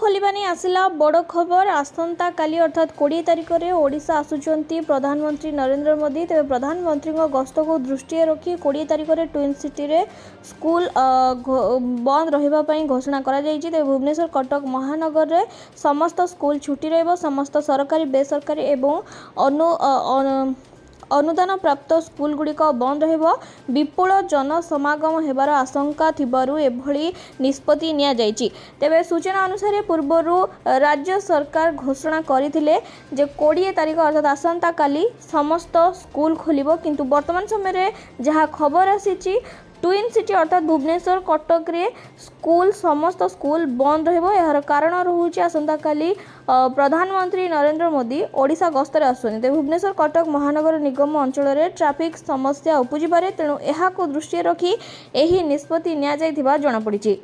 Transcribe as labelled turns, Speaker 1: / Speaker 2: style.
Speaker 1: खोलिबा नहीं आसिला बड़ खबर। आसंता काली अर्थात 20 तारिख में ओडिशा आसुचंती प्रधानमंत्री नरेंद्र मोदी। तेज प्रधानमंत्री गस्त को दृष्टि रखी 20 तारिख में ट्विन सिटी रे स्कूल बंद रही घोषणा करा जायछि। तेज भुवनेश्वर कटक महानगर रे समस्त स्कूल छुट्टी रहिबो। समस्त सरकारी बेसरकारी एवं अनुदान प्राप्त स्कूल गुड़िक बंद रहिबो। विपुल जन समागम हेबार आशंका थिबारु एभली निष्पत्ति निया जायछि। तेबे सूचना अनुसार पूर्वरु राज्य सरकार घोषणा करथिले जे 20 तारिख अर्थात आसंता काली समस्त स्कूल खोलिबो, किंतु वर्तमान समय रे जहा खबर आसीछि ट्विन सिटी अर्थात भुवनेश्वर कटक रे समस्त स्कूल बंद रहिबो। यार कारण रहुछि आसंता काली प्रधानमंत्री नरेंद्र मोदी ओडिशा गस्तर आसुछन्ते। भुवनेश्वर कटक महानगर निगम अंचल रे ट्रैफिक समस्या उपजिबारे तेणु एहाको दृष्टि रखी एही निष्पत्ति निया जायथिबा जणा पड़िछि।